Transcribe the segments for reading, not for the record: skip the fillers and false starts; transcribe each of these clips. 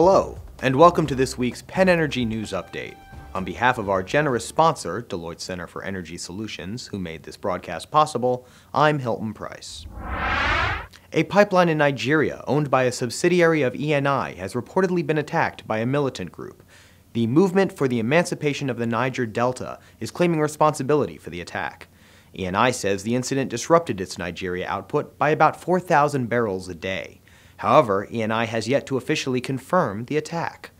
Hello, and welcome to this week's PennEnergy News Update. On behalf of our generous sponsor, Deloitte Center for Energy Solutions, who made this broadcast possible, I'm Hilton Price. A pipeline in Nigeria owned by a subsidiary of ENI has reportedly been attacked by a militant group. The Movement for the Emancipation of the Niger Delta is claiming responsibility for the attack. ENI says the incident disrupted its Nigeria output by about 4,000 barrels a day. However, ENI has yet to officially confirm the attack.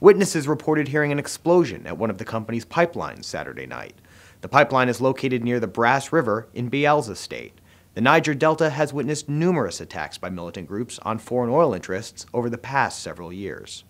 Witnesses reported hearing an explosion at one of the company's pipelines Saturday night. The pipeline is located near the Brass River in Bielsa State. The Niger Delta has witnessed numerous attacks by militant groups on foreign oil interests over the past several years.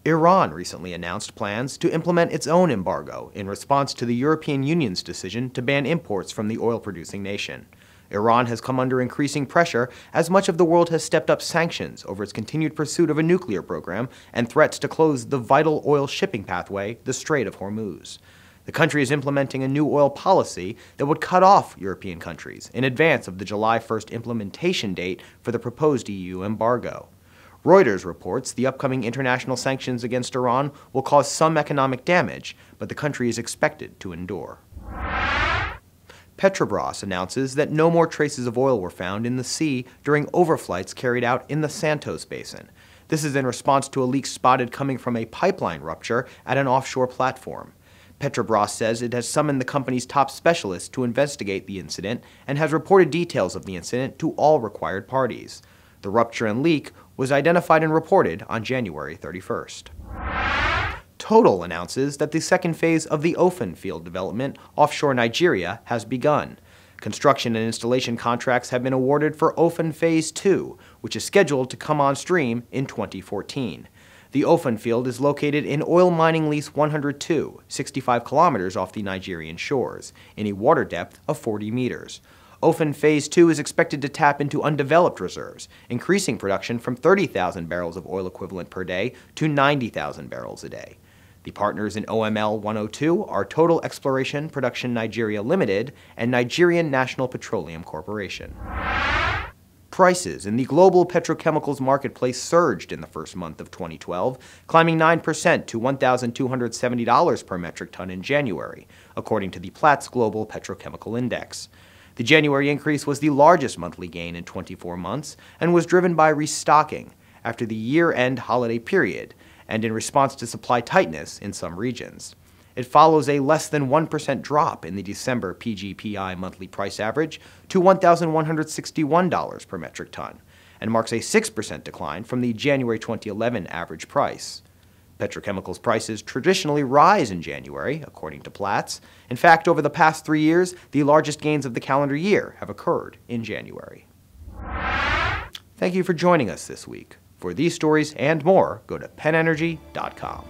Iran recently announced plans to implement its own embargo in response to the European Union's decision to ban imports from the oil-producing nation. Iran has come under increasing pressure as much of the world has stepped up sanctions over its continued pursuit of a nuclear program and threats to close the vital oil shipping pathway, the Strait of Hormuz. The country is implementing a new oil policy that would cut off European countries in advance of the July 1st implementation date for the proposed EU embargo. Reuters reports the upcoming international sanctions against Iran will cause some economic damage, but the country is expected to endure. Petrobras announces that no more traces of oil were found in the sea during overflights carried out in the Santos Basin. This is in response to a leak spotted coming from a pipeline rupture at an offshore platform. Petrobras says it has summoned the company's top specialists to investigate the incident and has reported details of the incident to all required parties. The rupture and leak was identified and reported on January 31st. Total announces that the second phase of the Ofen field development offshore Nigeria has begun. Construction and installation contracts have been awarded for Ofen Phase 2, which is scheduled to come on stream in 2014. The Ofen field is located in Oil Mining Lease 102, 65 kilometers off the Nigerian shores, in a water depth of 40 meters. Ofen Phase 2 is expected to tap into undeveloped reserves, increasing production from 30,000 barrels of oil equivalent per day to 90,000 barrels a day. The partners in OML 102 are Total Exploration Production Nigeria Limited and Nigerian National Petroleum Corporation. Prices in the global petrochemicals marketplace surged in the first month of 2012, climbing 9% to $1,270 per metric ton in January, according to the Platts Global Petrochemical Index. The January increase was the largest monthly gain in 24 months and was driven by restocking after the year-end holiday period and in response to supply tightness in some regions. It follows a less than 1% drop in the December PGPI monthly price average to $1,161 per metric ton, and marks a 6% decline from the January 2011 average price. Petrochemicals prices traditionally rise in January, according to Platts. In fact, over the past 3 years, the largest gains of the calendar year have occurred in January. Thank you for joining us this week. For these stories and more, go to PennEnergy.com.